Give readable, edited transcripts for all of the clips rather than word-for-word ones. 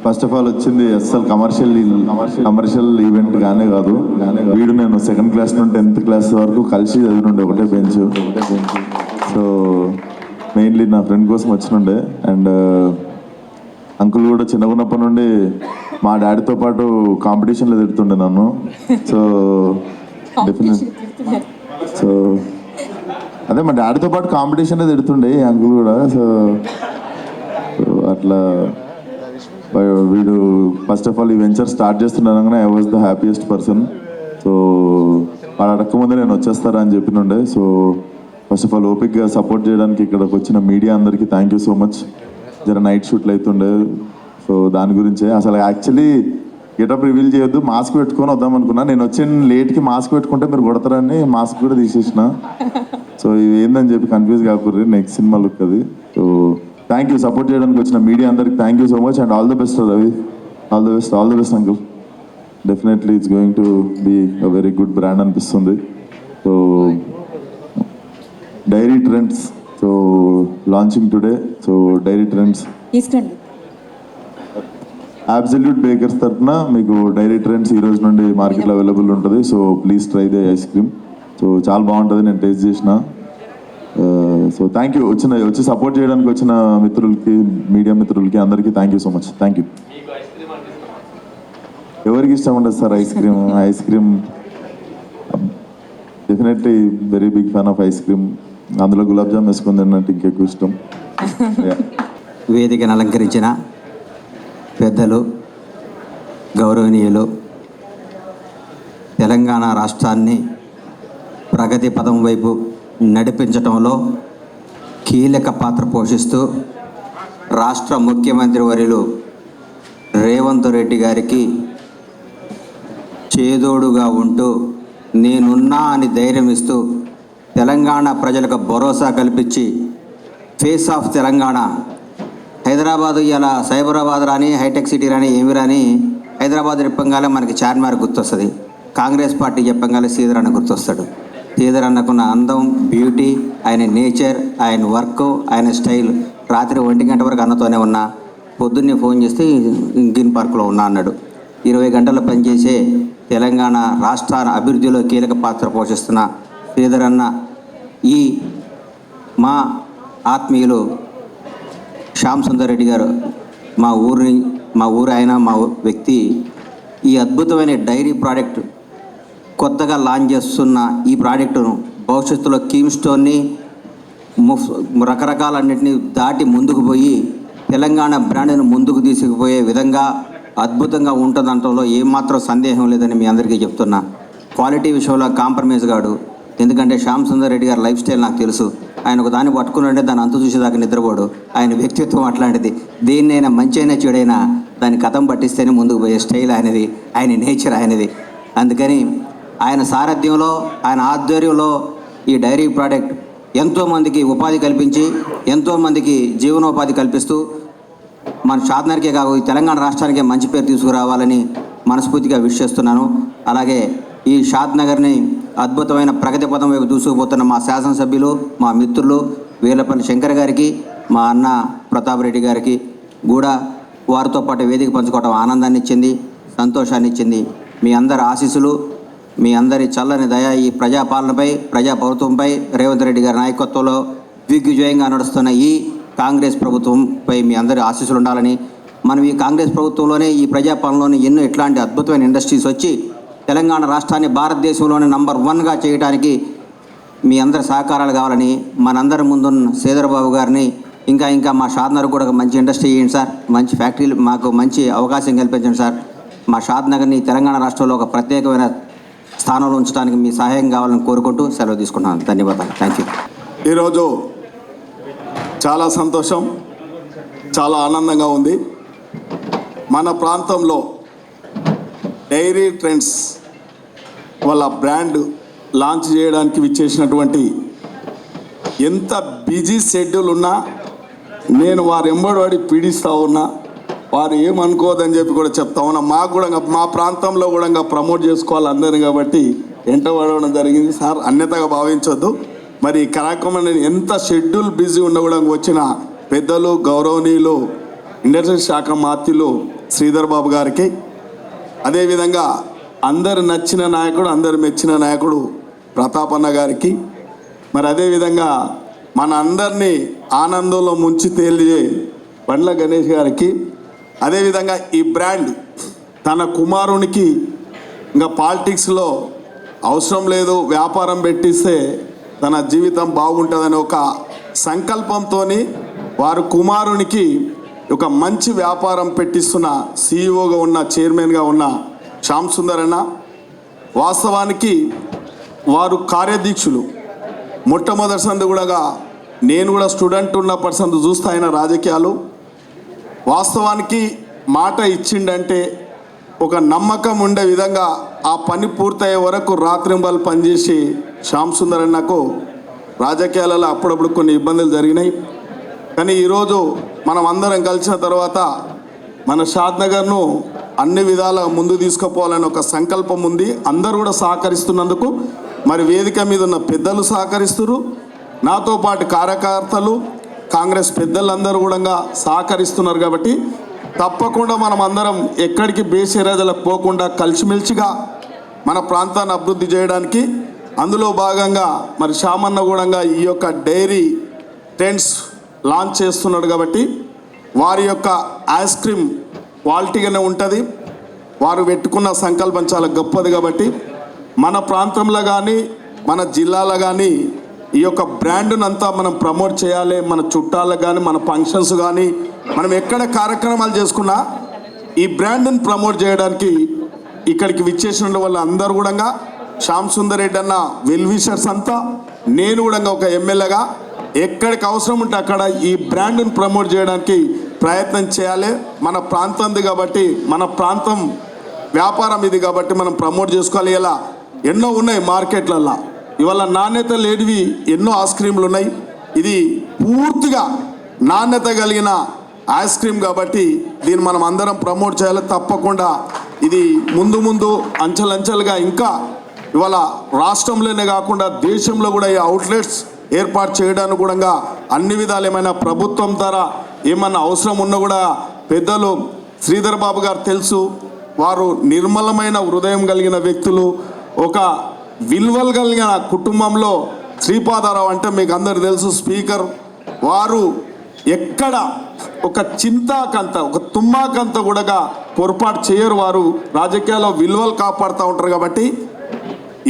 First of all వచ్చింది అస్సలు commercial event గానే కాదు. వీడు నేను 2nd క్లాస్ నుండి 10th క్లాస్ వరకు కలిసి చదివినుండే ఒకటే బెంచ్. సో మెయిన్లీ నా ఫ్రెండ్ కోసం వచ్చినుండే. అండ్ అంకుల్ కూడా చిన్నగున్నప్పటి నుండి మా డాడీతో పాటు కాంపిటీషన్లో తిడుతుండే నన్ను. సో సో అదే మా డాడీతో పాటు కాంపిటీషన్లో తిడుతుండే అంకుల్ కూడా. సో అట్లా వీడు ఫస్ట్ ఆఫ్ ఆల్ ఈ వెంచర్ స్టార్ట్ చేస్తున్నానగానే I was the happiest person. So వాడు అడగకముందే నేను వచ్చేస్తారా అని చెప్పినుండే. సో ఫస్ట్ ఆఫ్ ఆల్ ఓపిక్గా సపోర్ట్ చేయడానికి ఇక్కడికి వచ్చిన మీడియా అందరికీ థ్యాంక్ యూ సో మచ్. జర నైట్ షూట్లు అవుతుండే. సో దాని గురించే అసలు యాక్చువల్లీ గెటప్ రివీల్ చేయొద్దు, మాస్క్ పెట్టుకొని వద్దాం అనుకున్నా. నేను వచ్చిన లేట్కి మాస్క్ పెట్టుకుంటే మీరు కొడతారని మాస్క్ కూడా తీసేసిన. సో ఇది ఏందని చెప్పి కన్ఫ్యూజ్ కాకూడదు, నెక్స్ట్ సినిమా లుక్ అది. సో థ్యాంక్ యూ సపోర్ట్ చేయడానికి వచ్చిన మీడియా అందరికి thank you so much. And all the best Ravi, all the best uncle. Definitely it's going to be a very good brand అనిపిస్తుంది. So Dairy Trends so launching today. So Dairy Trends Absolute Bakers తరఫున మీకు dairy trends ఈ రోజు నుండి మార్కెట్లో available ఉంటుంది. So please try the ice cream. So చాలా బాగుంటుంది, నేను టేస్ట్ చేసిన. సో థ్యాంక్ యూ వచ్చి సపోర్ట్ చేయడానికి వచ్చిన మిత్రులకి, మీడియా మిత్రులకి అందరికీ thank you so much. Thank you. ఎవరికి ఇష్టం ఉండదు sir ice cream definitely very big fan of ice cream. అందులో గులాబ్ జామ్ వేసుకుంది అన్నట్టు ఇంకెక్కువ ఇష్టం. వేదికను అలంకరించిన పెద్దలు, గౌరవనీయులు, తెలంగాణ రాష్ట్రాన్ని ప్రగతి పదం వైపు నడిపించడంలో కీలక పాత్ర పోషిస్తూ రాష్ట్ర ముఖ్యమంత్రి వర్యులు రేవంత్ రెడ్డి గారికి చేదోడుగా ఉంటూ నేనున్నా అని ధైర్యం ఇస్తూ తెలంగాణ ప్రజలకు భరోసా కల్పించి ఫేస్ ఆఫ్ తెలంగాణ హైదరాబాదు ఇలా సైబరాబాద్ రాని, హైటెక్ సిటీ రాని, ఏమి రాని, హైదరాబాద్ చెప్పంగానే మనకి చార్మినార్ గుర్తొస్తుంది. కాంగ్రెస్ పార్టీ చెప్పంగానే శ్రీధర్ అన్న గుర్తొస్తాడు. శ్రీధర్ అన్నకున్న అందం, బ్యూటీ, ఆయన నేచర్, ఆయన వర్క్, ఆయన స్టైల్. రాత్రి 1 గంట వరకు అన్నతోనే ఉన్నా, పొద్దున్నే ఫోన్ చేస్తే గ్రీన్ పార్క్లో ఉన్నా అన్నాడు. 20 గంటలు పనిచేసే తెలంగాణ రాష్ట్ర అభివృద్ధిలో కీలక పాత్ర పోషిస్తున్న శ్రీధర్ అన్న ఈ మా ఆత్మీయులు శ్యామ్ సుందర్ రెడ్డి గారు మా ఊరు ఆయన, మా వ్యక్తి ఈ అద్భుతమైన డైరీ ప్రోడక్ట్ కొత్తగా లాంచ్ చేస్తున్న ఈ ప్రోడక్టును భవిష్యత్తులో కీమ్ స్టోన్ని రకరకాలన్నింటినీ దాటి ముందుకు పోయి తెలంగాణ బ్రాండ్ను ముందుకు తీసుకుపోయే విధంగా అద్భుతంగా ఉంటుందంటంలో ఏమాత్రం సందేహం లేదని మీ అందరికీ చెప్తున్నా. క్వాలిటీ విషయంలో కాంప్రమైజ్ కాడు. ఎందుకంటే శ్యామ్ సుందర్ రెడ్డి గారి లైఫ్ స్టైల్ నాకు తెలుసు. ఆయన ఒక దాన్ని పట్టుకున్నాడే దాన్ని అంతు చూసేదాకా నిద్రపోడు. ఆయన వ్యక్తిత్వం అట్లాంటిది. దేన్నైనా మంచి అయినా చెడైనా దాన్ని కథం పట్టిస్తేనే ముందుకు పోయే స్టైల్ ఆయనది, ఆయన నేచర్ ఆయనది. అందుకని ఆయన సారథ్యంలో, ఆయన ఆధ్వర్యంలో ఈ డైరీ ప్రోడక్ట్ ఎంతోమందికి ఉపాధి కల్పించి, ఎంతోమందికి జీవనోపాధి కల్పిస్తూ మన షాద్నగర్కే కాదు ఈ తెలంగాణ రాష్ట్రానికే మంచి పేరు తీసుకురావాలని మనస్ఫూర్తిగా విష్ చేస్తున్నాను. అలాగే ఈ షాద్నగర్ని అద్భుతమైన ప్రగతి పదం వైపు దూసుకుపోతున్న మా శాసనసభ్యులు, మా మిత్రులు వీర్లపల్లి శంకర్ గారికి, మా అన్న ప్రతాప్ రెడ్డి గారికి కూడా వారితో పాటు వేదిక పంచుకోవడం ఆనందాన్ని ఇచ్చింది, సంతోషాన్ని ఇచ్చింది. మీ అందరి ఆశీస్సులు, మీ అందరి చల్లని దయ ఈ ప్రజాపాలనపై, ప్రజాప్రభుత్వంపై, రేవంత్ రెడ్డి గారి నాయకత్వంలో దిగ్విజయంగా నడుస్తున్న ఈ కాంగ్రెస్ ప్రభుత్వంపై మీ అందరి ఆశీస్సులు ఉండాలని, మనం ఈ కాంగ్రెస్ ప్రభుత్వంలోనే ఈ ప్రజాపాలనలోనే ఎన్నో ఇట్లాంటి అద్భుతమైన ఇండస్ట్రీస్ వచ్చి తెలంగాణ రాష్ట్రాన్ని భారతదేశంలోనే నంబర్ 1గా చేయడానికి మీ అందరి సహకారాలు కావాలని, మనందరి ముందున్న శ్రీధర్ బాబు గారిని ఇంకా మా షాద్నగర్ కూడా మంచి ఇండస్ట్రీ చేయండి సార్, మంచి ఫ్యాక్టరీలు మాకు మంచి అవకాశం కల్పించండి సార్, మా షాద్నగర్ని తెలంగాణ రాష్ట్రంలో ఒక ప్రత్యేకమైన స్థానంలో ఉంచడానికి మీ సహాయం కావాలని కోరుకుంటూ సెలవు తీసుకుంటున్నాను. ధన్యవాదాలు. Thank you. ఈరోజు చాలా సంతోషం, చాలా ఆనందంగా ఉంది. మన ప్రాంతంలో డైరీ ట్రెండ్స్ వాళ్ళ బ్రాండ్ లాంచ్ చేయడానికి విచ్చేసినటువంటి ఎంత బిజీ షెడ్యూల్ ఉన్నా నేను వారు ఎంబడి పీడిస్తూ ఉన్నా, వారు ఏమనుకోదని చెప్పి కూడా చెప్తా ఉన్నా. మాకు కూడా మా ప్రాంతంలో కూడా ప్రమోట్ చేసుకోవాలి అందరినీ కాబట్టి ఎంటబడడం జరిగింది సార్, అన్యతగా భావించొద్దు. మరి ఈ కార్యక్రమం ఎంత షెడ్యూల్ బిజీ ఉన్నా కూడా వచ్చిన పెద్దలు, గౌరవనీయులు, ఇండస్ట్రీ శాఖ మాత్యులు శ్రీధర్ బాబు గారికి, అదేవిధంగా అందరు నచ్చిన నాయకుడు, అందరు మెచ్చిన నాయకుడు ప్రతాపన్న గారికి, మరి అదేవిధంగా మన అందరినీ ఆనందంలో ముంచి తేలియే బండ్ల గణేష్ గారికి, అదేవిధంగా ఈ బ్రాండ్ తన కుమారునికి ఇంకా పాలిటిక్స్లో అవసరం లేదు, వ్యాపారం పెట్టిస్తే తన జీవితం బాగుంటుందని ఒక సంకల్పంతో వారు కుమారునికి ఒక మంచి వ్యాపారం పెట్టిస్తున్న సీఈఓగా ఉన్న, చైర్మన్గా ఉన్న శ్యామ్ సుందర్ అన్న. వాస్తవానికి వారు కార్యదీక్షులు. మొట్టమొదటి సంది కూడా నేను కూడా స్టూడెంట్ ఉన్నప్పటి సంది చూస్తా ఆయన రాజకీయాలు. వాస్తవానికి మాట ఇచ్చిండంటే ఒక నమ్మకం ఉండే విధంగా ఆ పని పూర్తయ్యే వరకు రాత్రింబలు పనిచేసి శ్యామ్ సుందర్ అన్నకు రాజకీయాలలో అప్పుడప్పుడు కొన్ని ఇబ్బందులు జరిగినాయి. కానీ ఈరోజు మనం అందరం కలిసిన తర్వాత మన షాద్నగర్ను అన్ని విధాల ముందు తీసుకుపోవాలని ఒక సంకల్పం ఉంది. అందరూ కూడా సహకరిస్తున్నందుకు మరి వేదిక మీద ఉన్న పెద్దలు సహకరిస్తున్నారు, నాతో పాటు కార్యకర్తలు, కాంగ్రెస్ పెద్దలందరూ కూడా సహకరిస్తున్నారు. కాబట్టి తప్పకుండా మనం అందరం ఎక్కడికి బేసిరాజలకు పోకుండా కలిసిమెలిసిగా మన ప్రాంతాన్ని అభివృద్ధి చేయడానికి, అందులో భాగంగా మరి శ్యామన్న కూడా ఈ యొక్క డైరీ టెంట్స్ లాంచ్ చేస్తున్నాడు. కాబట్టి వారి యొక్క ఐస్ క్రీమ్ క్వాలిటీగానే ఉంటుంది. వారు పెట్టుకున్న సంకల్పం చాలా గొప్పది. కాబట్టి మన ప్రాంతంలో కానీ మన జిల్లాలో కానీ ఈ యొక్క బ్రాండ్ను అంతా మనం ప్రమోట్ చేయాలి. మన చుట్టాలకు కానీ మన ఫంక్షన్స్ కానీ మనం ఎక్కడ కార్యక్రమాలు చేసుకున్నా ఈ బ్రాండ్ని ప్రమోట్ చేయడానికి ఇక్కడికి విచ్చేసిన వాళ్ళు అందరూ కూడా శ్యామ్ సుందర్ రెడ్డి అన్న వెల్ విషర్స్ అంతా, నేను కూడా ఒక ఎమ్మెల్యేగా ఎక్కడికి అవసరం ఉంటే అక్కడ ఈ బ్రాండ్ని ప్రమోట్ చేయడానికి ప్రయత్నం చేయాలి. మన ప్రాంతంది కాబట్టి, మన ప్రాంతం వ్యాపారం ఇది కాబట్టి మనం ప్రమోట్ చేసుకోవాలి. ఇలా ఎన్నో ఉన్నాయి మార్కెట్లల్లో, ఇవాళ నాణ్యత లేనివి ఎన్నో ఐస్ క్రీమ్లు ఉన్నాయి. ఇది పూర్తిగా నాణ్యత కలిగిన ఐస్ క్రీమ్ కాబట్టి దీన్ని మనం అందరం ప్రమోట్ చేయాలి. తప్పకుండా ఇది ముందు ముందు అంచెలంచెలుగా ఇంకా ఇవాళ రాష్ట్రంలోనే కాకుండా దేశంలో కూడా ఈ అవుట్లెట్స్ ఏర్పాటు చేయడానికి కూడా అన్ని విధాలు ఏమైనా ప్రభుత్వం ద్వారా ఏమన్నా అవసరం ఉన్నా కూడా పెద్దలు శ్రీధర్ బాబు గారు తెలుసు, వారు నిర్మలమైన హృదయం కలిగిన వ్యక్తులు. ఒక విలువలు కలిగిన కుటుంబంలో శ్రీపాదారావు అంటే మీకు అందరు తెలుసు, స్పీకర్. వారు ఎక్కడ ఒక చింతాకంత, ఒక తుమ్మాకంత కూడా పొరపాటు చేయరు. వారు రాజకీయాల్లో విలువలు కాపాడుతూ ఉంటారు. కాబట్టి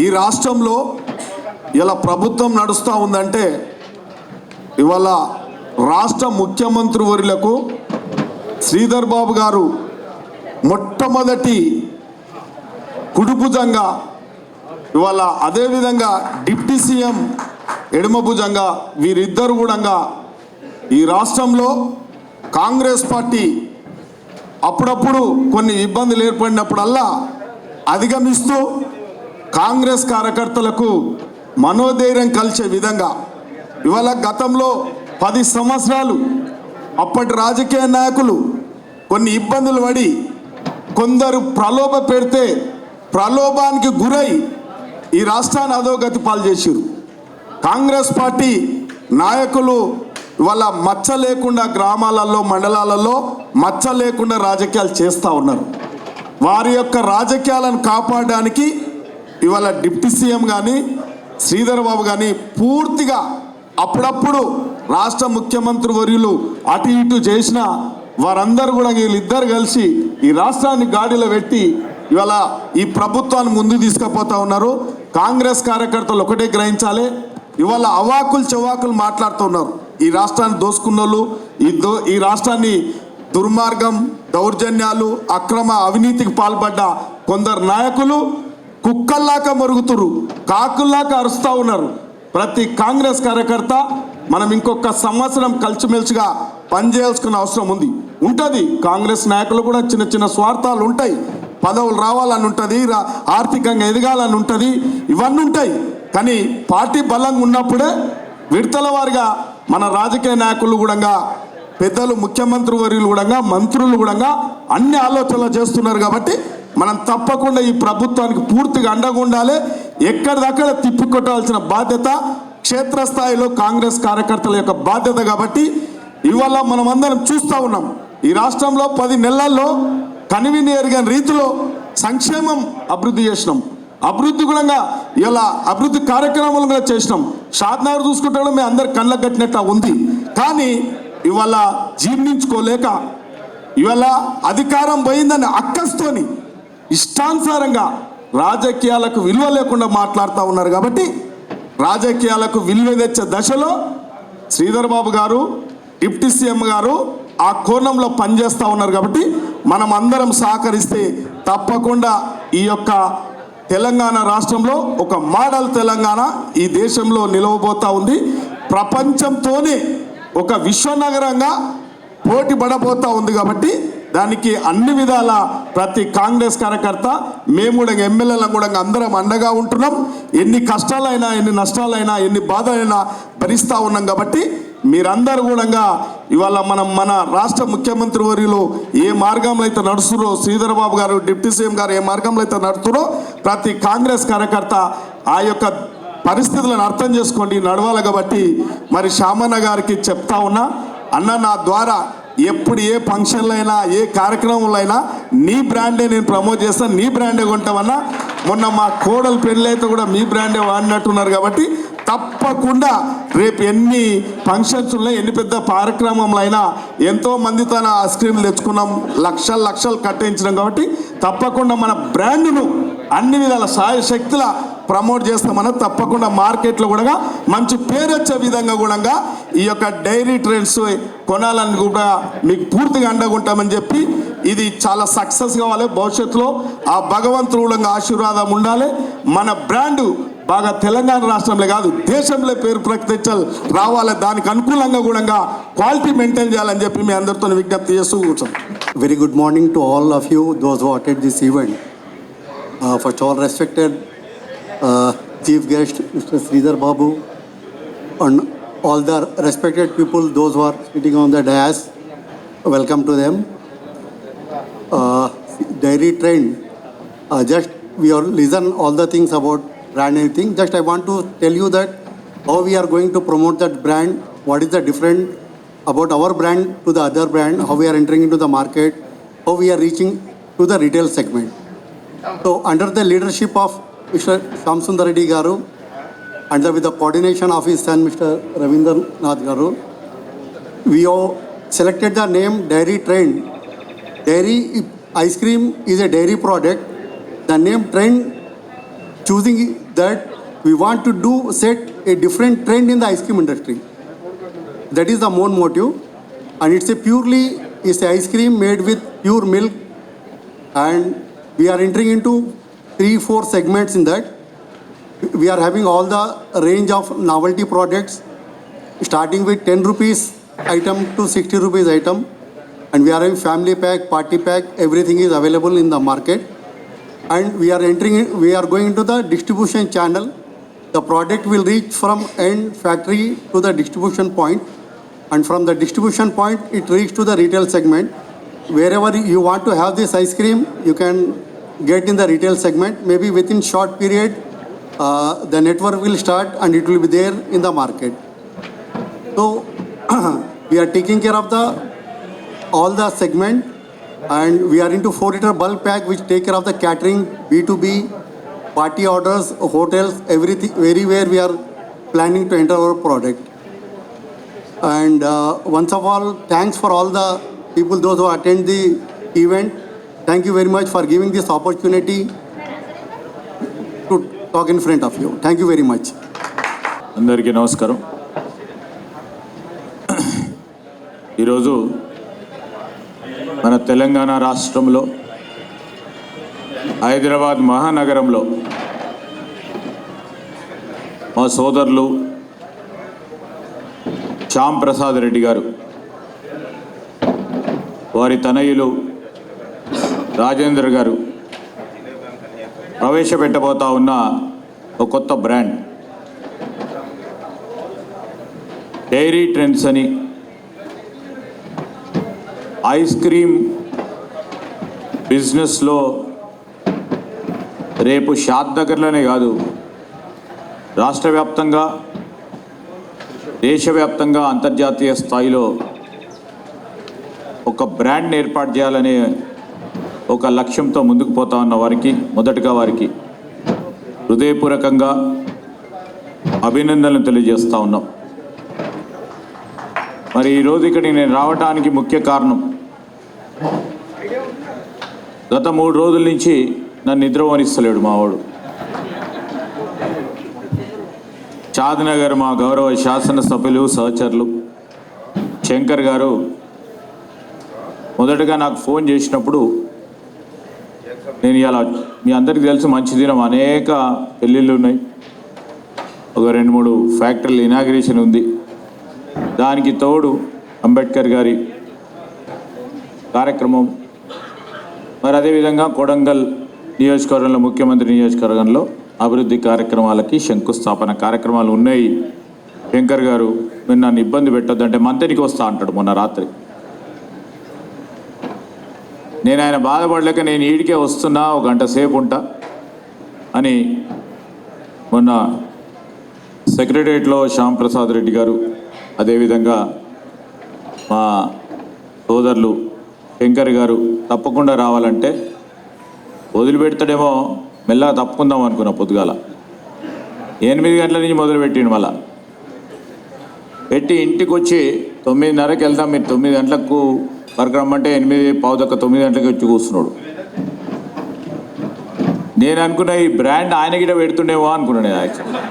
ఈ రాష్ట్రంలో ఇలా ప్రభుత్వం నడుస్తూ ఉందంటే ఇవాళ రాష్ట్ర ముఖ్యమంత్రి వర్యులకు శ్రీధర్ బాబు గారు మొట్టమొదటి కుడిభుజంగా, ఇవాళ అదేవిధంగా డిప్యూటీ సీఎం ఎడమ భుజంగా, వీరిద్దరు కూడా ఈ రాష్ట్రంలో కాంగ్రెస్ పార్టీ అప్పుడప్పుడు కొన్ని ఇబ్బందులు ఏర్పడినప్పుడల్లా అధిగమిస్తూ కాంగ్రెస్ కార్యకర్తలకు మనోధైర్యం కలిసే విధంగా ఇవాళ గతంలో 10 సంవత్సరాలు అప్పటి రాజకీయ నాయకులు కొన్ని ఇబ్బందులు పడి కొందరు ప్రలోభ పెడితే ప్రలోభానికి గురై ఈ రాష్ట్రాన్ని అధోగతి పాలు చేశారు. కాంగ్రెస్ పార్టీ నాయకులు ఇవాళ మచ్చ లేకుండా గ్రామాలలో, మండలాలలో మచ్చ లేకుండా రాజకీయాలు చేస్తూ ఉన్నారు. వారి యొక్క రాజకీయాలను కాపాడడానికి ఇవాళ డిప్యూటీ సీఎం కానీ శ్రీధర్ బాబు కానీ పూర్తిగా అప్పుడప్పుడు రాష్ట్ర ముఖ్యమంత్రి వర్యులు అటు ఇటు చేసిన వారందరూ కూడా వీళ్ళిద్దరు కలిసి ఈ రాష్ట్రాన్ని గాడిలో పెట్టి ఇవాళ ఈ ప్రభుత్వాన్ని ముందు తీసుకుపోతా ఉన్నారు. కాంగ్రెస్ కార్యకర్తలు ఒకటే గ్రహించాలి, ఇవాళ అవాకులు చెవాకులు మాట్లాడుతున్నారు. ఈ రాష్ట్రాన్ని దోసుకున్న వాళ్ళు, ఈ రాష్ట్రాన్ని దుర్మార్గం, దౌర్జన్యాలు, అక్రమ అవినీతికి పాల్పడ్డ కొందరు నాయకులు కుక్కల్లాగా మరుగుతురు, కాకుల్లాగా అరుస్తూ ఉన్నారు. ప్రతి కాంగ్రెస్ కార్యకర్త మనం ఇంకొక సంవత్సరం కలిసిమెలిసిగా పనిచేయాల్సిన అవసరం ఉంటుంది. కాంగ్రెస్ నాయకులు కూడా చిన్న చిన్న స్వార్థాలు ఉంటాయి, పదవులు రావాలని ఉంటుంది, ఆర్థికంగా ఎదగాలని ఉంటుంది, ఇవన్నీ ఉంటాయి. కానీ పార్టీ బలంగా ఉన్నప్పుడే విడతల వారిగా మన రాజకీయ నాయకులు కూడా, పెద్దలు ముఖ్యమంత్రి వర్యులు కూడా, మంత్రులు కూడా అన్ని ఆలోచనలు చేస్తున్నారు. కాబట్టి మనం తప్పకుండా ఈ ప్రభుత్వానికి పూర్తిగా అండగా ఉండాలి. ఎక్కడిదక్కడ తిప్పికొట్టాల్సిన బాధ్యత క్షేత్రస్థాయిలో కాంగ్రెస్ కార్యకర్తల యొక్క బాధ్యత. కాబట్టి ఇవాళ మనం అందరం చూస్తూ ఉన్నాం, ఈ రాష్ట్రంలో 10 నెలల్లో కనివిని ఎరగని రీతిలో సంక్షేమం అభివృద్ధి చేసినాం. అభివృద్ధి కూడా ఇలా అభివృద్ధి కార్యక్రమాలు కూడా చేసినాం. షాద్నగర్ చూసుకుంటే కూడా మేము అందరు కళ్ళకు కట్టినట్టు ఉంది. కానీ ఇవాళ జీర్ణించుకోలేక ఇవాళ అధికారం పోయిందని అక్కస్తోని ఇష్టానుసారంగా రాజకీయాలకు విలువ లేకుండా మాట్లాడుతూ ఉన్నారు. కాబట్టి రాజకీయాలకు విలువ తెచ్చే దశలో శ్రీధర్ బాబు గారు, డిప్యూటీ సీఎం గారు ఆ కోణంలో పనిచేస్తూ ఉన్నారు. కాబట్టి మనం అందరం సహకరిస్తే తప్పకుండా ఈ యొక్క తెలంగాణ రాష్ట్రంలో ఒక మోడల్ తెలంగాణ ఈ దేశంలో నిలవబోతూ ఉంది. ప్రపంచంతోనే ఒక విశ్వనగరంగా పోటీ పడబోతూ ఉంది. కాబట్టి దానికి అన్ని విధాల ప్రతి కాంగ్రెస్ కార్యకర్త మేము కూడా ఎమ్మెల్యేలను కూడా అందరం అండగా ఉంటున్నాం. ఎన్ని కష్టాలైనా, ఎన్ని నష్టాలైనా, ఎన్ని బాధలైనా భరిస్తూ ఉన్నాం. కాబట్టి మీరందరూ కూడా ఇవాళ మన రాష్ట్ర ముఖ్యమంత్రి వర్యులు ఏ మార్గంలో అయితే నడుస్తురో, శ్రీధర్ బాబు గారు డిప్యూటీ సీఎం గారు ఏ మార్గంలో అయితే నడుస్తురో, ప్రతి కాంగ్రెస్ కార్యకర్త ఆ యొక్క పరిస్థితులను అర్థం చేసుకోండి, నడవాలి. కాబట్టి మరి శామన్న గారికి చెప్తా ఉన్నా, అన్న నా ద్వారా ఎప్పుడు ఏ ఫంక్షన్లు అయినా, ఏ కార్యక్రమంలో అయినా నీ బ్రాండే నేను ప్రమోట్ చేస్తాను, నీ బ్రాండే కొంటామన్నా. మొన్న మా కోడలు పెళ్ళి అయితే కూడా మీ బ్రాండే వాడినట్టున్నారు. కాబట్టి తప్పకుండా రేపు ఎన్ని ఫంక్షన్స్ ఉన్నాయి, ఎన్ని పెద్ద కార్యక్రమంలో అయినా ఎంతోమంది తన ఐస్ క్రీమ్లు తెచ్చుకున్నాం, లక్షలు కట్టించినాం. కాబట్టి తప్పకుండా మన బ్రాండ్ను అన్ని విధాల సాయశక్తుల ప్రమోట్ చేస్తామన్న. తప్పకుండా మార్కెట్లో కూడా మంచి పేరు వచ్చే విధంగా కూడా ఈ యొక్క డైరీ ట్రెండ్స్ కొనాలని కూడా మీకు పూర్తిగా అండగుంటామని చెప్పి, ఇది చాలా సక్సెస్ కావాలి. భవిష్యత్తులో ఆ భగవంతుడు కూడా ఆశీర్వాదం ఉండాలి. మన బ్రాండు బాగా తెలంగాణ రాష్ట్రంలో కాదు దేశంలో పేరు ప్రఖ్యాతలు రావాలి. దానికి అనుకూలంగా కూడా క్వాలిటీ మెయింటైన్ చేయాలని చెప్పి మీ అందరితో విజ్ఞప్తి చేస్తూ కూర్చోం. Very good morning to all of you, those who attended this event. First of all, respected Chief Guest, Mr. Sridhar Babu, and all the respected people, those who are sitting on the dais, welcome to them. Dairy trend, just we are listen all the things about brand anything. Just I want to tell you that how we are going to promote that brand, what is the different about our brand to the other brand, how we are entering into the market, how we are reaching to the retail segment. So under the leadership of Mr. Shamsundar Reddy Garu, and with the coordination of his son Mr. Ravindra Nath Garu, we have selected the name Dairy Trend. Dairy ice cream is a dairy product. The name Trend, choosing that we want to set a different trend in the ice cream industry. That is the main motive, and it's a ice cream made with pure milk, and we are entering into 3-4 segments in that. We are having all the range of novelty products, starting with 10 rupees item to 60 rupees item, and we are having family pack, party pack, everything is available in the market. And we are going into the distribution channel. The product will reach from end factory to the distribution point, and from the distribution point it reaches to the retail segment. Wherever you want to have this ice cream, you can get in the retail segment. Maybe within short period, the network will start and it will be there in the market. So we are taking care of all the segment, and we are into 4-liter bulk pack which take care of the catering, B2B, party orders, hotels, everything, everywhere we are planning to enter our product. And once of all, thanks for all the people, those who attend the event. Thank you very much for giving this opportunity to talk in front of you. Thank you very much. అందరికీ నమస్కారం. ఈరోజు మన తెలంగాణ రాష్ట్రంలో హైదరాబాద్ మహానగరంలో మా సోదరులు శ్యామ్ ప్రసాద్ రెడ్డి గారు, వారి తనయులు రాజేందర్ గారు ప్రవేశపెట్టబోతా ఉన్న ఒక కొత్త బ్రాండ్ డైరీ ట్రెండ్స్ అని. ఐస్ క్రీమ్ బిజినెస్లో రేపు షాద్నగర్లోనే కాదు, రాష్ట్ర వ్యాప్తంగా, దేశవ్యాప్తంగా, అంతర్జాతీయ స్థాయిలో ఒక బ్రాండ్ని ఏర్పాటు చేయాలనే ఒక లక్ష్యంతో ముందుకు పోతా ఉన్న వారికి మొదటగా వారికి హృదయపూర్వకంగా అభినందనలు తెలియజేస్తూ ఉన్నాం. మరి ఈరోజు ఇక్కడికి నేను రావడానికి ముఖ్య కారణం, గత 3 రోజుల నుంచి నన్ను నిద్రపోనిస్తలేడు మావాడు. షాద్నగర్ మా గౌరవ శాసనసభ్యులు సహచరులు శంకర్ గారు మొదటగా నాకు ఫోన్ చేసినప్పుడు, నేను ఇలా మీ అందరికీ తెలుసు మంచి దినం, అనేక పెళ్ళిళ్ళు ఉన్నాయి, ఒక 2-3 ఫ్యాక్టరీలు ఇనాగ్రేషన్ ఉంది, దానికి తోడు అంబేద్కర్ గారి కార్యక్రమం, మరి అదేవిధంగా కొడంగల్ నియోజకవర్గంలో ముఖ్యమంత్రి నియోజకవర్గంలో అభివృద్ధి కార్యక్రమాలకి శంకుస్థాపన కార్యక్రమాలు ఉన్నాయి. శంకర్ గారు మీరు నన్ను ఇబ్బంది పెట్టొద్దంటే మంత్రికి వస్తా అంటాడు. మొన్న రాత్రి నేను ఆయన బాధపడలేక నేను ఈడికే వస్తున్నా, 1 గంట సేపు ఉంటా అని మొన్న సెక్రటరియట్లో శ్యామ్ ప్రసాద్ రెడ్డి గారు, అదేవిధంగా మా సోదరులు శంకర్ గారు తప్పకుండా రావాలంటే వదిలిపెడతాడేమో, మెల్లగా తప్పుకుందాం అనుకున్నా. పొద్దుగాల 8 గంటల నుంచి మొదలుపెట్టిండు, మళ్ళా పెట్టి ఇంటికి వచ్చి 9:30కి వెళ్దాం, మీరు 9 గంటలకు వరకు రమ్మంటే 8:15, 9 గంటలకి వచ్చి కూర్చున్నాడు. నేను అనుకున్నా ఈ బ్రాండ్ ఆయన గిట పెడుతుండేమో అనుకున్నాను. నేను యాక్చువల్లీ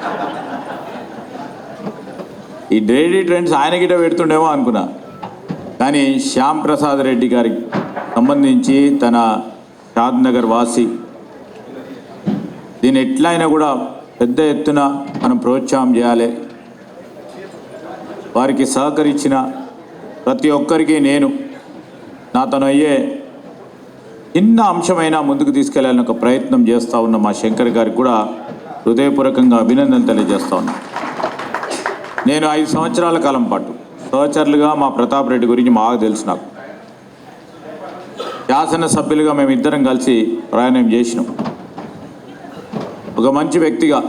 ఈ డైరీ ట్రెండ్స్ ఆయన గిట పెడుతుండేమో అనుకున్నా. కానీ శ్యామ్ ప్రసాద్ రెడ్డి గారికి సంబంధించి తన షాద్నగర్ వాసి, దీన్ని ఎట్లయినా కూడా పెద్ద ఎత్తున మనం ప్రోత్సాహం చేయాలి. వారికి సహకరించిన ప్రతి ఒక్కరికి నేను నాతోను అయ్యే చిన్న అంశమైనా ముందుకు తీసుకెళ్లాలని ఒక ప్రయత్నం చేస్తూ ఉన్న మా శంకర్ గారికి కూడా హృదయపూర్వకంగా అభినందనలు తెలియజేస్తా ఉన్నాను. నేను 5 సంవత్సరాల కాలం పాటు సహచరులుగా మా ప్రతాప్ రెడ్డి గురించి బాగా తెలుసు నాకు. శాసనసభ్యులుగా మేమిద్దరం కలిసి ప్రయాణం చేసినాం. ఒక మంచి వ్యక్తిగా,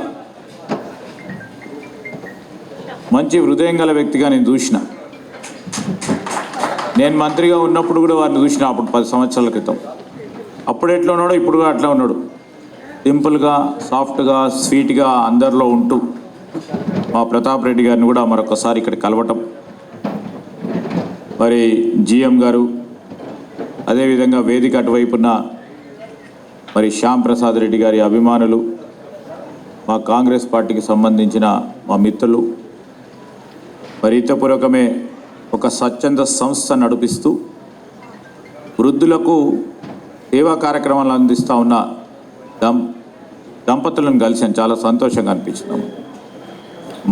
మంచి హృదయం గల వ్యక్తిగా నేను చూసిన. నేను మంత్రిగా ఉన్నప్పుడు కూడా వారిని చూసిన, అప్పుడు 10 సంవత్సరాల క్రితం. అప్పుడు ఎట్లా ఉన్నాడో ఇప్పుడు కూడా అట్లా ఉన్నాడు. సింపుల్గా, సాఫ్ట్గా, స్వీట్గా అందరిలో ఉంటూ మా ప్రతాప్ రెడ్డి గారిని కూడా మరొకసారి ఇక్కడ కలవటం, మరి జిఎం గారు, అదేవిధంగా వేదిక అటువైపున్న మరి శ్యామ్ ప్రసాద్ రెడ్డి గారి అభిమానులు, మా కాంగ్రెస్ పార్టీకి సంబంధించిన మా మిత్రులు, మరి హితపూర్వకమే ఒక స్వచ్ఛంద సంస్థ నడిపిస్తూ వృద్ధులకు సేవా కార్యక్రమాలు అందిస్తూ ఉన్న దంపతులను కలిసాను. చాలా సంతోషంగా అనిపించినాము.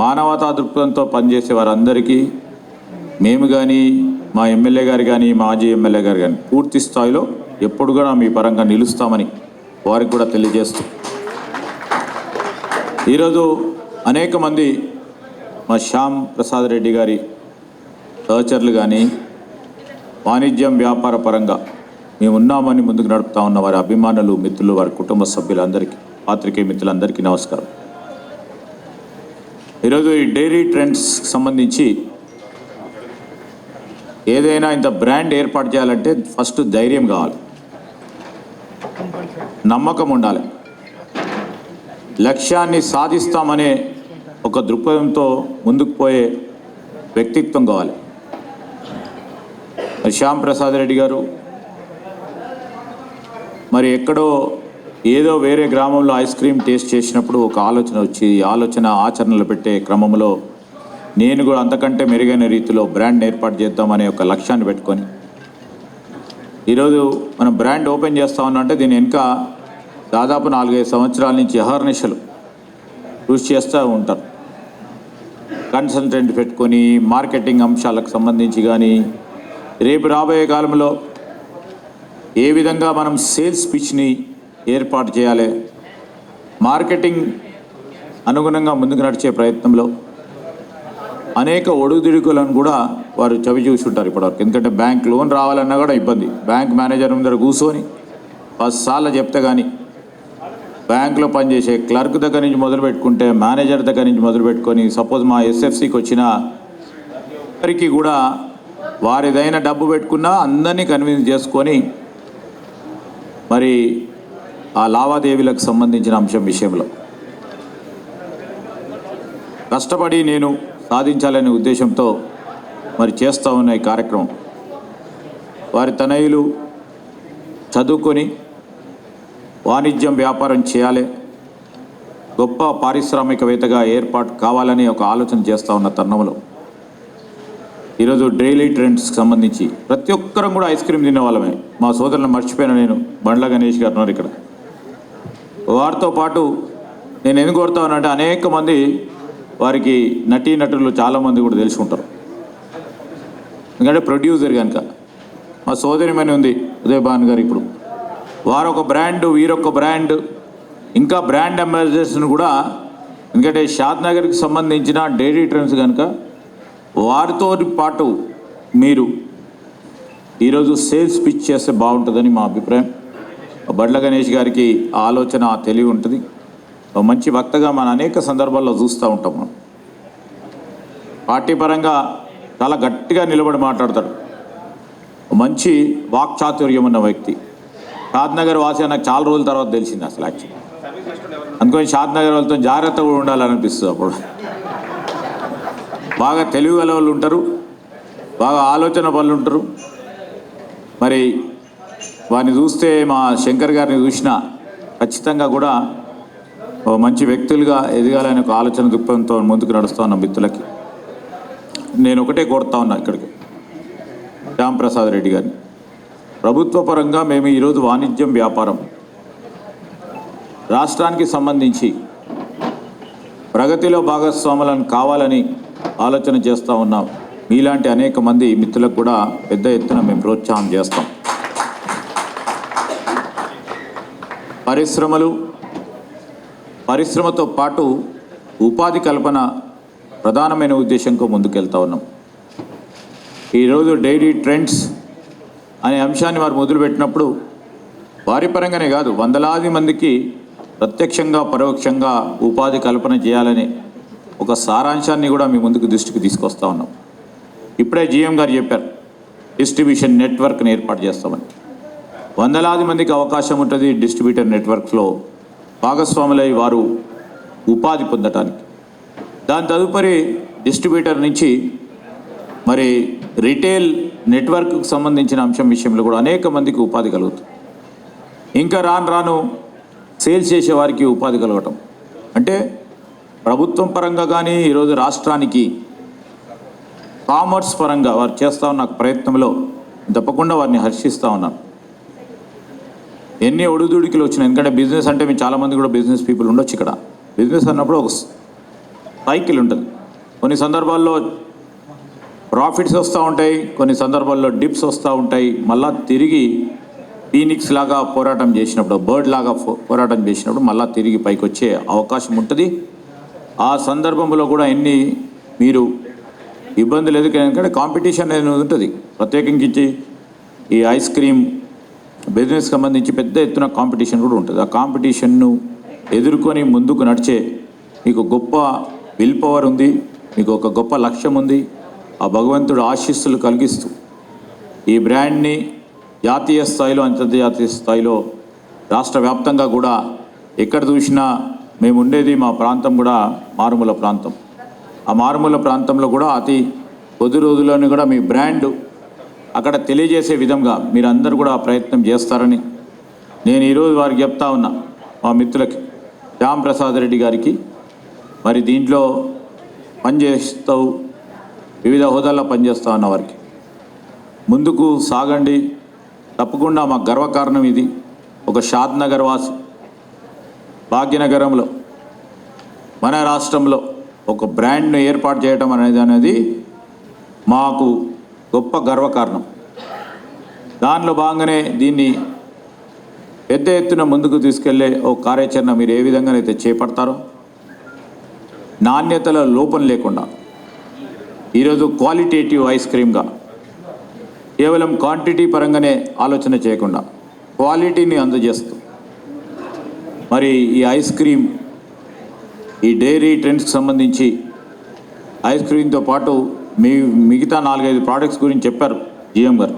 మానవతా దృక్పథంతో పనిచేసే వారందరికీ మేము కానీ, మా ఎమ్మెల్యే గారు కానీ, మాజీ ఎమ్మెల్యే గారు కానీ పూర్తి స్థాయిలో ఎప్పుడు కూడా మీ పరంగా నిలుస్తామని వారికి కూడా తెలియజేస్తూ, ఈరోజు అనేక మంది మా శ్యామ్ ప్రసాద్ రెడ్డి గారి సహచరులు కానీ వాణిజ్యం వ్యాపార పరంగా మేము ఉన్నామని ముందుకు నడుపుతా ఉన్న వారి అభిమానులు, మిత్రులు, వారి కుటుంబ సభ్యులందరికీ, పాత్రికేయ మిత్రులందరికీ నమస్కారం. ఈరోజు ఈ డైరీ ట్రెండ్స్కి సంబంధించి ఏదైనా ఇంత బ్రాండ్ ఏర్పాటు చేయాలంటే ఫస్ట్ ధైర్యం కావాలి, నమ్మకం ఉండాలి, లక్ష్యాన్ని సాధిస్తామనే ఒక దృక్పథంతో ముందుకు పోయే వ్యక్తిత్వం కావాలి. శ్యామ్ ప్రసాద్ రెడ్డి గారు మరి ఎక్కడో ఏదో వేరే గ్రామంలో ఐస్ క్రీమ్ టేస్ట్ చేసినప్పుడు ఒక ఆలోచన వచ్చి, ఆలోచన ఆచరణలో పెట్టే క్రమంలో నేను కూడా అంతకంటే మెరుగైన రీతిలో బ్రాండ్ ఏర్పాటు చేద్దామనే ఒక లక్ష్యాన్ని పెట్టుకొని ఈరోజు మనం బ్రాండ్ ఓపెన్ చేస్తా ఉన్నామంటే దీని వెనుక దాదాపు 4-5 సంవత్సరాల నుంచి అహర్నిశలు కృషి చేస్తూ ఉంటారు. కన్సల్టెంట్ పెట్టుకొని మార్కెటింగ్ అంశాలకు సంబంధించి కానీ, రేపు రాబోయే కాలంలో ఏ విధంగా మనం సేల్స్ పిచ్ని ఏర్పాటు చేయాలి, మార్కెటింగ్ అనుగుణంగా ముందుకు నడిచే ప్రయత్నంలో అనేక ఒడుదుడుకులను కూడా వారు చవి చూసుంటారు ఇప్పటివరకు. ఎందుకంటే బ్యాంక్ లోన్ రావాలన్నా కూడా ఇబ్బంది. బ్యాంక్ మేనేజర్ ముందర కూర్చొని 10 సార్లు చెప్తే కానీ, బ్యాంకులో పనిచేసే క్లర్క్ దగ్గర నుంచి మొదలు పెట్టుకుంటే మేనేజర్ దగ్గర నుంచి మొదలు పెట్టుకొని, సపోజ్ మా ఎస్ఎఫ్సికి వచ్చిన వారికి కూడా వారిదైన డబ్బు పెట్టుకున్నా అందరినీ కన్విన్స్ చేసుకొని మరి ఆ లావాదేవీలకు సంబంధించిన అంశం విషయంలో కష్టపడి నేను సాధించాలనే ఉద్దేశంతో మరి చేస్తూ ఉన్న ఈ కార్యక్రమం వారి తనయులు చదువుకొని వాణిజ్యం వ్యాపారం చేయాలి, గొప్ప పారిశ్రామికవేత్తగా ఏర్పాటు కావాలని ఒక ఆలోచన చేస్తూ ఉన్న తరుణంలో ఈరోజు డైలీ ట్రెండ్స్కి సంబంధించి ప్రతి ఒక్కరం కూడా ఐస్ క్రీమ్ తినే వాళ్ళమే. మా సోదరులను మర్చిపోయిన నేను బండ్ల గణేష్ గారు ఉన్నారు ఇక్కడ. వారితో పాటు నేను ఎందుకు కోరుతానంటే అనేక మంది వారికి నటీనటులు చాలామంది కూడా తెలుసుకుంటారు. ఎందుకంటే ప్రొడ్యూసర్ కనుక మా సోదరిమని ఉంది ఉదయభాన్ గారు. ఇప్పుడు వారు ఒక బ్రాండ్, వీరొక బ్రాండ్, ఇంకా బ్రాండ్ అంబాసిడర్స్ను కూడా, ఎందుకంటే షాద్ నగర్కి సంబంధించిన డైరీ ట్రెండ్స్ కనుక వారితో పాటు మీరు ఈరోజు సేల్స్ పిచ్ చేస్తే బాగుంటుందని మా అభిప్రాయం. బండ్ల గణేష్ గారికి ఆ ఆలోచన, ఆ తెలివి ఉంటుంది. మంచి వక్తగా మన అనేక సందర్భాల్లో చూస్తూ ఉంటాం. మనం పార్టీ పరంగా చాలా గట్టిగా నిలబడి మాట్లాడతాడు. మంచి వాక్చాతుర్యం ఉన్న వ్యక్తి. షాద్ నగర్ వాసి నాకు చాలా రోజుల తర్వాత తెలిసింది అసలు. యాక్చువల్లీ అందుకని షాద్ నగర్ వాళ్ళతో జాగ్రత్తగా ఉండాలనిపిస్తుంది. అప్పుడు బాగా తెలివి గల వాళ్ళు ఉంటారు, బాగా ఆలోచన పనులు ఉంటారు. మరి వారిని చూస్తే మా శంకర్ గారిని చూసినా ఖచ్చితంగా కూడా మంచి వ్యక్తులుగా ఎదగాలనే ఒక ఆలోచన దృక్పథంతో ముందుకు నడుస్తూ ఉన్న మిత్రులకి నేను ఒకటే కోరుతా ఉన్నా. ఇక్కడికి శ్యాంప్రసాద్ రెడ్డి గారిని, ప్రభుత్వ పరంగా మేము ఈరోజు వాణిజ్యం వ్యాపారం రాష్ట్రానికి సంబంధించి ప్రగతిలో భాగస్వాములను కావాలని ఆలోచన చేస్తూ ఉన్నాం. మీలాంటి అనేక మంది మిత్రులకు కూడా పెద్ద ఎత్తున మేము ప్రోత్సాహం చేస్తాం. పరిశ్రమతో పాటు ఉపాధి కల్పన ప్రధానమైన ఉద్దేశంతో ముందుకెళ్తా ఉన్నాం. ఈరోజు డైరీ ట్రెండ్స్ అనే అంశాన్ని వారు మొదలుపెట్టినప్పుడు వారి పరంగానే కాదు, వందలాది మందికి ప్రత్యక్షంగా పరోక్షంగా ఉపాధి కల్పన చేయాలనే ఒక సారాంశాన్ని కూడా మీ ముందుకు దృష్టికి తీసుకొస్తా ఉన్నాం. ఇప్పుడే జీఎం గారు చెప్పారు, డిస్ట్రిబ్యూషన్ నెట్వర్క్ని ఏర్పాటు చేస్తామని. వందలాది మందికి అవకాశం ఉంటుంది డిస్ట్రిబ్యూటర్ నెట్వర్క్లో భాగస్వాములై వారు ఉపాధి పొందటానికి. దాని తదుపరి డిస్ట్రిబ్యూటర్ నుంచి మరి రిటైల్ నెట్వర్క్కి సంబంధించిన అంశం విషయంలో కూడా అనేక మందికి ఉపాధి కలుగుతుంది. ఇంకా రాను సేల్స్ చేసే వారికి ఉపాధి కలగటం అంటే ప్రభుత్వం పరంగా కానీ ఈరోజు రాష్ట్రానికి కామర్స్ పరంగా వారు చేస్తూ ఉన్న ప్రయత్నంలో తప్పకుండా వారిని హర్షిస్తూ ఉన్నాను. ఎన్ని ఒడిదుడికిలు వచ్చినాయి. ఎందుకంటే బిజినెస్ అంటే మేము చాలామంది కూడా బిజినెస్ పీపుల్ ఉండొచ్చు. ఇక్కడ బిజినెస్ అన్నప్పుడు ఒక సైకిల్ ఉంటుంది. కొన్ని సందర్భాల్లో ప్రాఫిట్స్ వస్తూ ఉంటాయి, కొన్ని సందర్భాల్లో డిప్స్ వస్తూ ఉంటాయి. మళ్ళా తిరిగి ఫీనిక్స్ లాగా పోరాటం చేసినప్పుడు, బర్డ్ లాగా పోరాటం చేసినప్పుడు మళ్ళీ తిరిగి పైకి వచ్చే అవకాశం ఉంటుంది. ఆ సందర్భంలో కూడా ఎన్ని మీరు ఇబ్బందులు ఎందుకంటే కాంపిటీషన్ అనేది ఉంటుంది. ప్రత్యేకించి ఈ ఐస్ క్రీమ్ బిజినెస్కి సంబంధించి పెద్ద ఎత్తున కాంపిటీషన్ కూడా ఉంటుంది. ఆ కాంపిటీషన్ను ఎదుర్కొని ముందుకు నడిచే మీకు గొప్ప విల్ పవర్ ఉంది, మీకు ఒక గొప్ప లక్ష్యం ఉంది. ఆ భగవంతుడు ఆశీస్సులు కలిగిస్తూ ఈ బ్రాండ్ని జాతీయ స్థాయిలో, అంతర్జాతీయ స్థాయిలో, రాష్ట్ర వ్యాప్తంగా కూడా ఎక్కడ చూసినా మేము ఉండేది మా ప్రాంతం కూడా మారుమూల ప్రాంతం. ఆ మారుమూల ప్రాంతంలో కూడా అతి కొద్ది రోజుల్లోనే కూడా మీ బ్రాండ్ అక్కడ తెలియజేసే విధంగా మీరందరూ కూడా ప్రయత్నం చేస్తారని నేను ఈరోజు వారికి చెప్తా ఉన్నా. మా మిత్రులకి, శ్యాంప్రసాద్ రెడ్డి గారికి, మరి దీంట్లో పనిచేస్తూ వివిధ హోదాల్లో పనిచేస్తూ ఉన్న వారికి ముందుకు సాగండి. తప్పకుండా మా గర్వకారణం ఇది. ఒక షాద్ నగర్ వాసి భాగ్యనగరంలో మన రాష్ట్రంలో ఒక బ్రాండ్ను ఏర్పాటు చేయడం అనేది మాకు గొప్ప గర్వకారణం. దానిలో భాగంగానే దీన్ని పెద్ద ఎత్తున ముందుకు తీసుకెళ్లే ఒక కార్యాచరణ మీరు ఏ విధంగానైతే చేపడతారో, నాణ్యతలో లోపం లేకుండా ఈరోజు క్వాలిటేటివ్ ఐస్ క్రీమ్గా కేవలం క్వాంటిటీ పరంగానే ఆలోచన చేయకుండా క్వాలిటీని అందజేస్తూ మరి ఈ ఐస్ క్రీమ్, ఈ డైరీ ట్రెండ్స్కి సంబంధించి ఐస్ క్రీమ్తో పాటు మిగతా 4-5 ప్రోడక్ట్స్ గురించి చెప్పారు జీఎం గారు.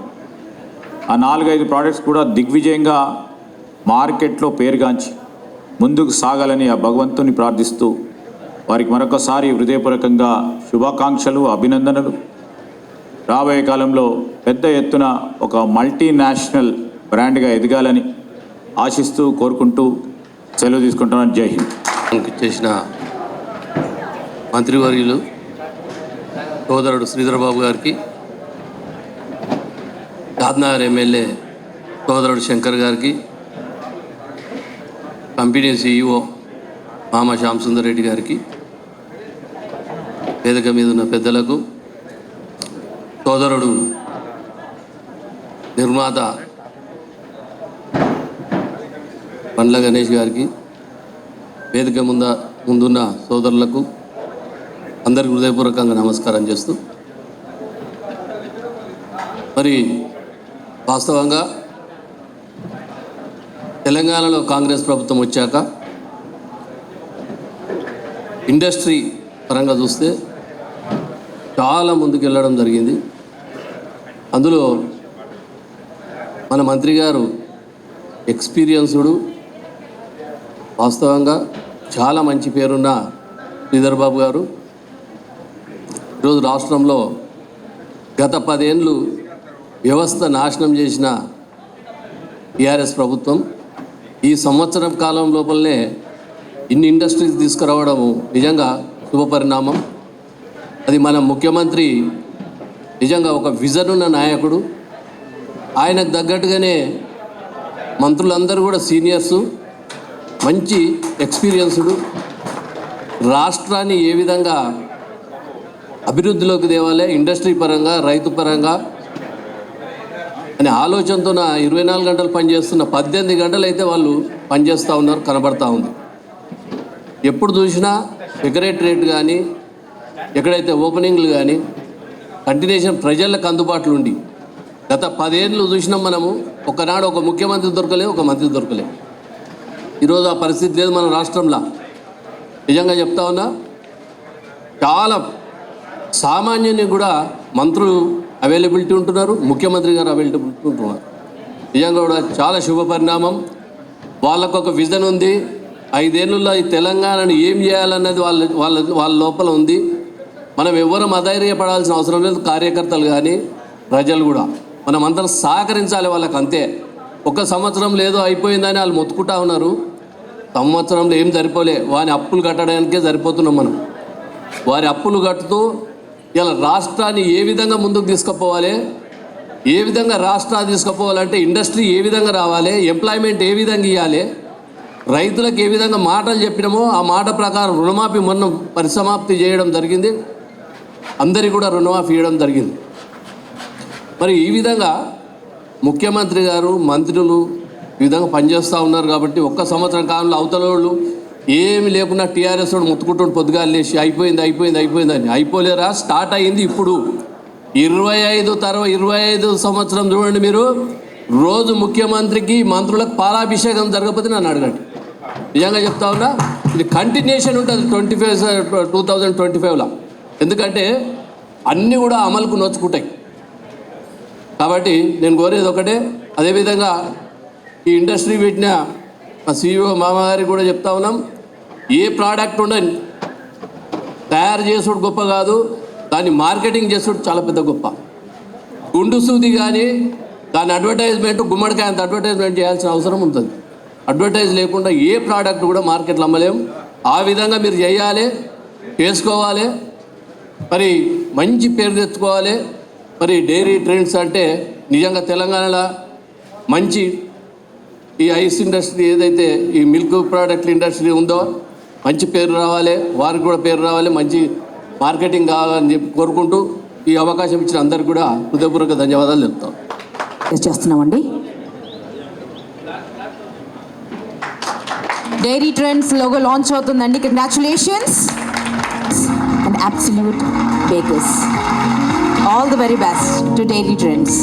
ఆ 4-5 ప్రోడక్ట్స్ కూడా దిగ్విజయంగా మార్కెట్లో పేరుగాంచి ముందుకు సాగాలని ఆ భగవంతుని ప్రార్థిస్తూ వారికి మరొకసారి హృదయపూర్వకంగా శుభాకాంక్షలు, అభినందనలు. రాబోయే కాలంలో పెద్ద ఎత్తున ఒక మల్టీనేషనల్ బ్రాండ్గా ఎదగాలని ఆశిస్తూ కోరుకుంటూ సెలవు తీసుకుంటున్నాను. జై హింద్. చేసిన మంత్రివర్యులు సోదరుడు శ్రీధర్ బాబు గారికి, దాద్నగర్ ఎమ్మెల్యే సోదరుడు శంకర్ గారికి, కంపెనీ CEO మామ శ్యామ్ సుందర్ రెడ్డి గారికి, వేదిక మీద ఉన్న పెద్దలకు, సోదరుడు నిర్మాత పండ్ల గణేష్ గారికి, వేదిక ముందున్న సోదరులకు అందరికి హృదయపూర్వకంగా నమస్కారం చేస్తూ, మరి వాస్తవంగా తెలంగాణలో కాంగ్రెస్ ప్రభుత్వం వచ్చాక ఇండస్ట్రీ పరంగా చూస్తే చాలా ముందుకు వెళ్ళడం జరిగింది. అందులో మన మంత్రి గారు ఎక్స్పీరియన్స్డ్, వాస్తవంగా చాలా మంచి పేరున్న శ్రీధర్ బాబు గారు ఈరోజు రాష్ట్రంలో గత 10 ఏళ్ళు వ్యవస్థ నాశనం చేసిన టీఆర్ఎస్ ప్రభుత్వం ఈ సంవత్సరం కాలం లోపలనే ఇన్ని ఇండస్ట్రీస్ తీసుకురావడము నిజంగా శుభపరిణామం. అది మన ముఖ్యమంత్రి నిజంగా ఒక విజన్ ఉన్న నాయకుడు. ఆయనకు తగ్గట్టుగానే మంత్రులందరూ కూడా సీనియర్సు, మంచి ఎక్స్పీరియన్స్డు. రాష్ట్రాన్ని ఏ విధంగా అభివృద్ధిలోకి తేవాలి, ఇండస్ట్రీ పరంగా, రైతు పరంగా అనే ఆలోచనతో 24 గంటలు పనిచేస్తున్న 18 గంటలు అయితే వాళ్ళు పనిచేస్తూ ఉన్నారు, కనబడతా ఉంది. ఎప్పుడు చూసినా సెక్రటరేట్ కానీ, ఎక్కడైతే ఓపెనింగ్లు కానీ కంటిన్యూషన్ ప్రజలకు అందుబాటులో ఉండి, గత 10 ఏళ్ళు చూసినాం మనము. ఒకనాడు ఒక ముఖ్యమంత్రి దొరకలేదు, ఒక మంత్రి దొరకలేదు. ఈరోజు ఆ పరిస్థితి లేదు మన రాష్ట్రంలో. నిజంగా చెప్తా ఉన్నా, చాలా సామాన్యుని కూడా మంత్రులు అవైలబిలిటీ ఉంటున్నారు, ముఖ్యమంత్రి గారు అవైలబిలిటీ ఉంటున్నారు. నిజంగా కూడా చాలా శుభ పరిణామం. వాళ్ళకు ఒక విజన్ ఉంది. 5 ఏళ్ళలో ఈ తెలంగాణను ఏం చేయాలన్నది వాళ్ళ లోపల ఉంది. మనం ఎవరం అధైర్యపడాల్సిన అవసరం లేదు. కార్యకర్తలు కానీ ప్రజలు కూడా మనం అందరం సహకరించాలి వాళ్ళకి, అంతే. ఒక సంవత్సరం లేదో అయిపోయిందని వాళ్ళు మొత్తుకుంటా ఉన్నారు. సంవత్సరంలో ఏం సరిపోలే, వాని అప్పులు కట్టడానికే సరిపోతున్నాం మనం. వారి అప్పులు కట్టుతూ ఇలా రాష్ట్రాన్ని ఏ విధంగా ముందుకు తీసుకుపోవాలి, ఏ విధంగా రాష్ట్రాన్ని తీసుకుపోవాలంటే ఇండస్ట్రీ ఏ విధంగా రావాలి, ఎంప్లాయ్మెంట్ ఏ విధంగా ఇవ్వాలి, రైతులకు ఏ విధంగా మాటలు చెప్పినామో ఆ మాట ప్రకారం రుణమాఫీ మొన్న పరిసమాప్తి చేయడం జరిగింది. అందరికీ కూడా రుణమాఫీ ఇవ్వడం జరిగింది. మరి ఈ విధంగా ముఖ్యమంత్రి గారు, మంత్రులు ఈ విధంగా పనిచేస్తూ ఉన్నారు. కాబట్టి ఒక్క సంవత్సరం కాలంలో అవతల వాళ్ళు ఏమి లేకుండా టీఆర్ఎస్ వాడు ముత్తుకుంటుండు, పొద్దుగాలు లేచి అయిపోయిందని. అయిపోలేరా, స్టార్ట్ అయ్యింది ఇప్పుడు. 25 సంవత్సరం చూడండి మీరు. రోజు ముఖ్యమంత్రికి, మంత్రులకు పాలాభిషేకం జరగకపోతే నన్ను అడగండి. నిజంగా చెప్తా ఉన్నా, ఇది కంటిన్యూషన్ ఉంటుంది 2025లో. ఎందుకంటే అన్నీ కూడా అమలుకు నోచుకుంటాయి. కాబట్టి నేను కోరేది ఒకటే. అదేవిధంగా ఈ ఇండస్ట్రీ పెట్టిన మా CEO మామగారికి కూడా చెప్తా ఉన్నాం, ఏ ప్రోడక్ట్ ఉండని తయారు చేసుడు గొప్ప కాదు, దాన్ని మార్కెటింగ్ చేసుడు చాలా పెద్ద గొప్ప. గుండు సూది కానీ దాని అడ్వర్టైజ్మెంట్, గుమ్మడికాయ అంత అడ్వర్టైజ్మెంట్ చేయాల్సిన అవసరం ఉంటుంది. అడ్వర్టైజ్ లేకుండా ఏ ప్రోడక్ట్ కూడా మార్కెట్లో అమ్మలేం. ఆ విధంగా మీరు చేయాలి, చేసుకోవాలి, మరి మంచి పేరు తెచ్చుకోవాలి. మరి డైరీ ట్రెండ్స్ అంటే నిజంగా తెలంగాణలో మంచి ఈ ఐస్ ఇండస్ట్రీ ఏదైతే ఈ మిల్క్ ప్రోడక్ట్ ఇండస్ట్రీ ఉందో మంచి పేరు రావాలి, వారికి కూడా పేరు రావాలి, మంచి మార్కెటింగ్ కావాలని చెప్పి కోరుకుంటూ ఈ అవకాశం ఇచ్చిన అందరికీ కూడా హృదయపూర్వక ధన్యవాదాలు చెప్తాం. చేస్తున్నామండి. డైరీ ట్రెండ్స్ లోగో లాంచ్ అవుతుందండి. Congratulations and Absolute Bakers. All the very best to Dairy trends.